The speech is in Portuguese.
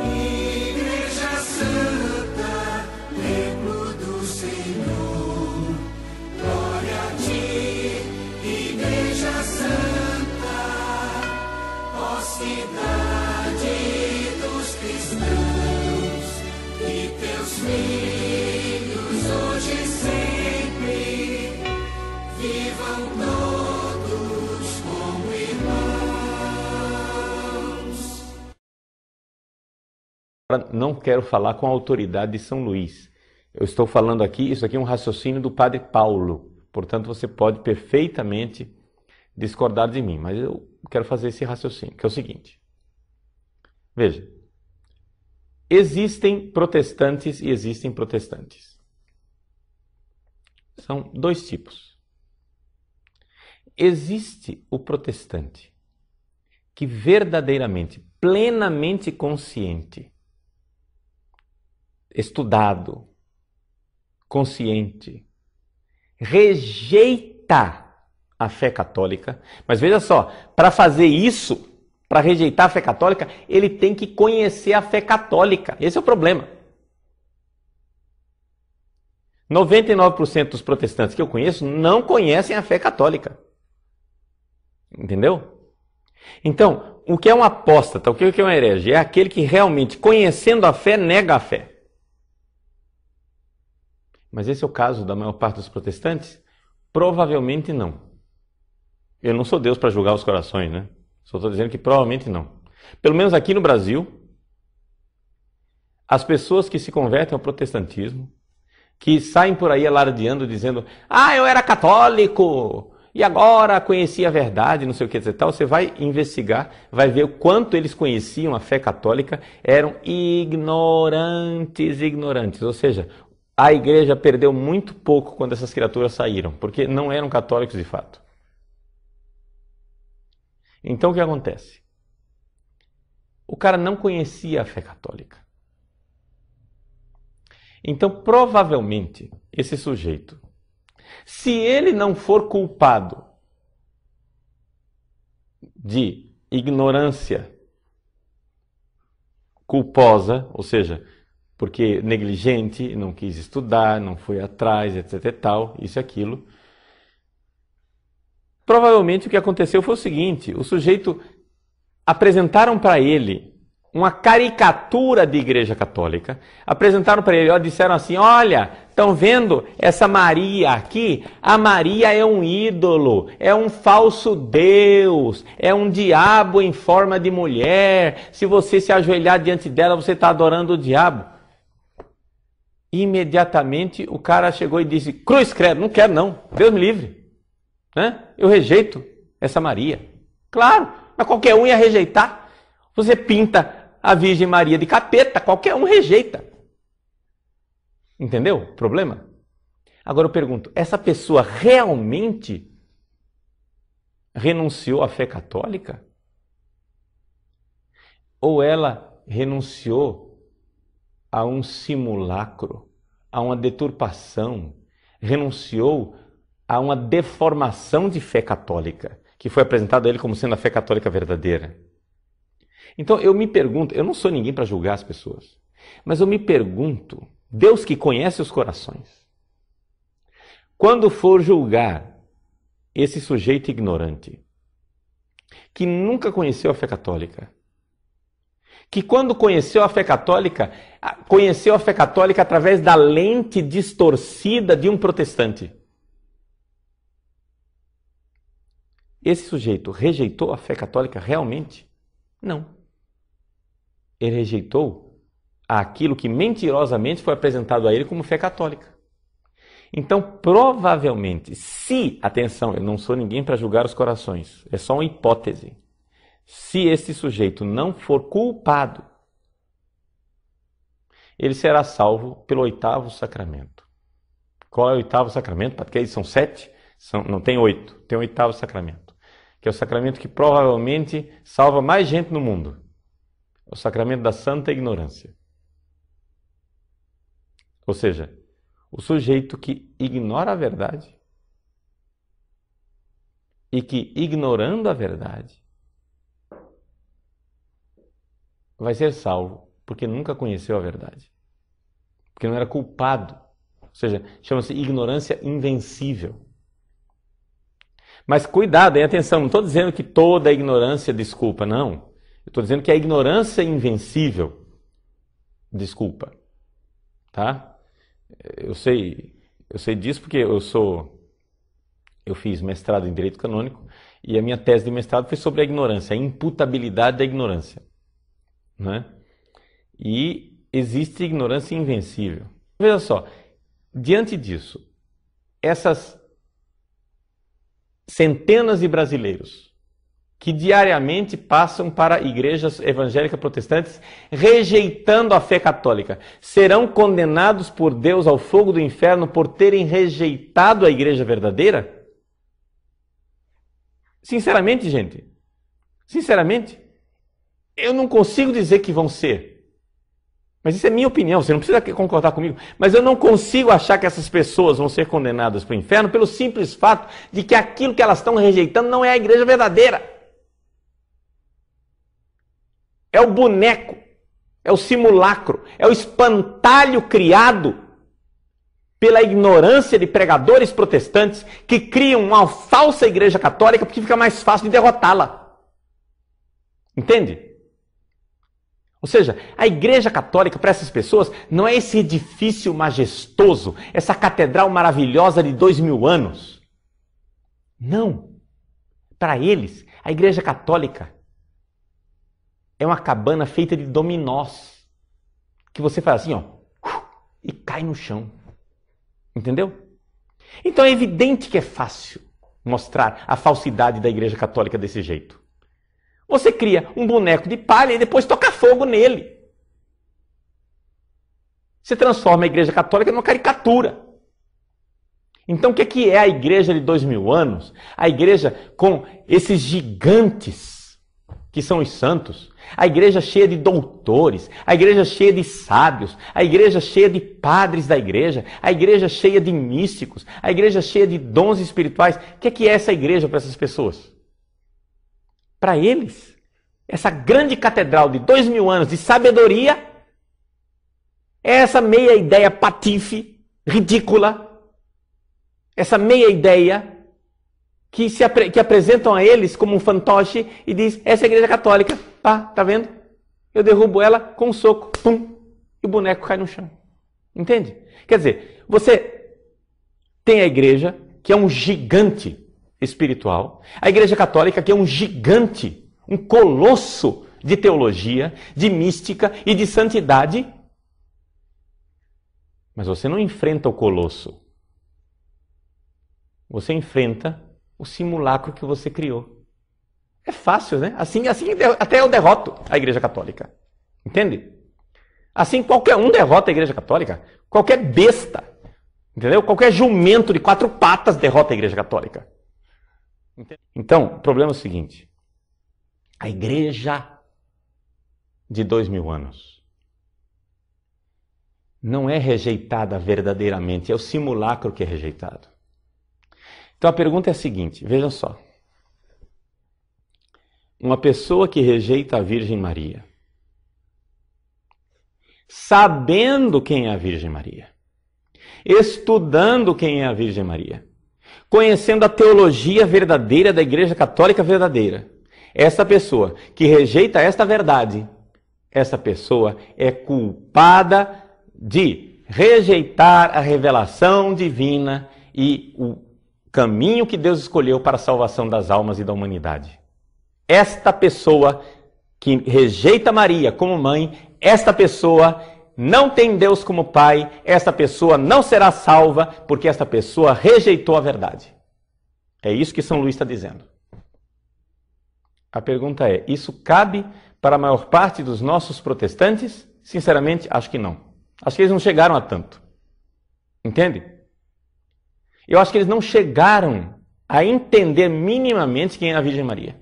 Igreja Santa, templo do Senhor, glória a ti, Igreja Santa, ó cidade dos cristãos, e teus filhos hoje e sempre vivam todos como irmãos. Não quero falar com a autoridade de São Luís. Eu estou falando aqui, isso aqui é um raciocínio do Padre Paulo. Portanto, você pode perfeitamente discordar de mim, mas eu quero fazer esse raciocínio, que é o seguinte. Veja, existem protestantes e existem protestantes. São dois tipos. Existe o protestante que verdadeiramente, plenamente consciente, estudado, consciente, rejeita a fé católica. Mas veja só, para fazer isso, para rejeitar a fé católica, ele tem que conhecer a fé católica. Esse é o problema. 99% dos protestantes que eu conheço não conhecem a fé católica. Entendeu? Então, o que é um apóstata, o que é um herege? É aquele que realmente, conhecendo a fé, nega a fé. Mas esse é o caso da maior parte dos protestantes? Provavelmente não. Eu não sou Deus para julgar os corações, né? Só estou dizendo que provavelmente não. Pelo menos aqui no Brasil, as pessoas que se convertem ao protestantismo, que saem por aí alardeando, dizendo: ah, eu era católico e agora conheci a verdade, não sei o que e tal, você vai investigar, vai ver o quanto eles conheciam a fé católica, eram ignorantes, ou seja, a igreja perdeu muito pouco quando essas criaturas saíram, porque não eram católicos de fato. Então o que acontece? O cara não conhecia a fé católica. Então provavelmente esse sujeito, se ele não for culpado de ignorância culposa, ou seja, porque negligente, não quis estudar, não foi atrás, etc e tal, isso e aquilo. Provavelmente o que aconteceu foi o seguinte, o sujeito, apresentaram para ele uma caricatura de igreja católica, apresentaram para ele, disseram assim: olha, estão vendo essa Maria aqui? A Maria é um ídolo, é um falso Deus, é um diabo em forma de mulher, se você se ajoelhar diante dela, você está adorando o diabo. Imediatamente o cara chegou e disse: cruz credo, não quero não, Deus me livre, né? Eu rejeito essa Maria. Claro, mas qualquer um ia rejeitar. Você pinta a Virgem Maria de capeta, qualquer um rejeita. Entendeu o problema? Agora eu pergunto, essa pessoa realmente renunciou à fé católica? Ou ela renunciou a um simulacro, a uma deturpação, renunciou a uma deformação de fé católica, que foi apresentada a ele como sendo a fé católica verdadeira? Então eu me pergunto, eu não sou ninguém para julgar as pessoas, mas eu me pergunto, Deus que conhece os corações, quando for julgar esse sujeito ignorante, que nunca conheceu a fé católica, que quando conheceu a fé católica através da lente distorcida de um protestante. Esse sujeito rejeitou a fé católica realmente? Não. Ele rejeitou aquilo que mentirosamente foi apresentado a ele como fé católica. Então, provavelmente, atenção, eu não sou ninguém para julgar os corações, é só uma hipótese. Se esse sujeito não for culpado, ele será salvo pelo 8º sacramento. Qual é o 8º sacramento? Porque eles são 7, não tem 8, tem o 8º sacramento, que é o sacramento que provavelmente salva mais gente no mundo. É o sacramento da santa ignorância. Ou seja, o sujeito que ignora a verdade, e que, ignorando a verdade, vai ser salvo porque nunca conheceu a verdade, porque não era culpado. Ou seja, chama-se ignorância invencível. Mas cuidado, hein? Atenção, não estou dizendo que toda ignorância desculpa, não. Eu estou dizendo que a ignorância invencível desculpa. Tá? Eu sei disso porque eu fiz mestrado em Direito Canônico e a minha tese de mestrado foi sobre a ignorância, a imputabilidade da ignorância. Né? E existe ignorância invencível. Veja só, diante disso, essas centenas de brasileiros que diariamente passam para igrejas evangélicas protestantes rejeitando a fé católica, serão condenados por Deus ao fogo do inferno por terem rejeitado a igreja verdadeira? Sinceramente, gente, eu não consigo dizer que vão ser. Mas isso é minha opinião, você não precisa concordar comigo. Mas eu não consigo achar que essas pessoas vão ser condenadas para o inferno pelo simples fato de que aquilo que elas estão rejeitando não é a igreja verdadeira. É o boneco, é o simulacro, é o espantalho criado pela ignorância de pregadores protestantes que criam uma falsa igreja católica porque fica mais fácil de derrotá-la. Entende? Ou seja, a igreja católica para essas pessoas não é esse edifício majestoso, essa catedral maravilhosa de 2000 anos. Não. Para eles, a igreja católica é uma cabana feita de dominós, que você faz assim, ó, e cai no chão. Entendeu? Então é evidente que é fácil mostrar a falsidade da igreja católica desse jeito. Você cria um boneco de palha e depois toca fogo nele. Você transforma a igreja católica numa caricatura. Então o que é a igreja de 2000 anos? A igreja com esses gigantes que são os santos. A igreja cheia de doutores. A igreja cheia de sábios. A igreja cheia de padres da igreja. A igreja cheia de místicos. A igreja cheia de dons espirituais. O que é essa igreja para essas pessoas? Para eles, essa grande catedral de 2000 anos de sabedoria é essa meia ideia patife, ridícula, essa meia ideia que apresentam a eles como um fantoche e diz, essa é a igreja católica, tá vendo? Eu derrubo ela com um soco, pum, e o boneco cai no chão. Entende? Quer dizer, você tem a igreja que é um gigante espiritual, a igreja católica que é um gigante, um colosso de teologia, de mística e de santidade, mas você não enfrenta o colosso, você enfrenta o simulacro que você criou. É fácil, né? Assim até eu derroto a igreja católica, entende? Assim qualquer um derrota a igreja católica, qualquer besta, entendeu? Qualquer jumento de 4 patas derrota a igreja católica. Então, o problema é o seguinte, a igreja de 2000 anos não é rejeitada verdadeiramente, é o simulacro que é rejeitado. Então a pergunta é a seguinte, veja só, uma pessoa que rejeita a Virgem Maria, sabendo quem é a Virgem Maria, estudando quem é a Virgem Maria, conhecendo a teologia verdadeira da Igreja Católica verdadeira. Essa pessoa que rejeita esta verdade, essa pessoa é culpada de rejeitar a revelação divina e o caminho que Deus escolheu para a salvação das almas e da humanidade. Esta pessoa que rejeita Maria como mãe, esta pessoa não tem Deus como pai, esta pessoa não será salva porque esta pessoa rejeitou a verdade. É isso que São Luís está dizendo. A pergunta é, isso cabe para a maior parte dos nossos protestantes? Sinceramente, acho que não. Acho que eles não chegaram a tanto. Entende? Eu acho que eles não chegaram a entender minimamente quem é a Virgem Maria.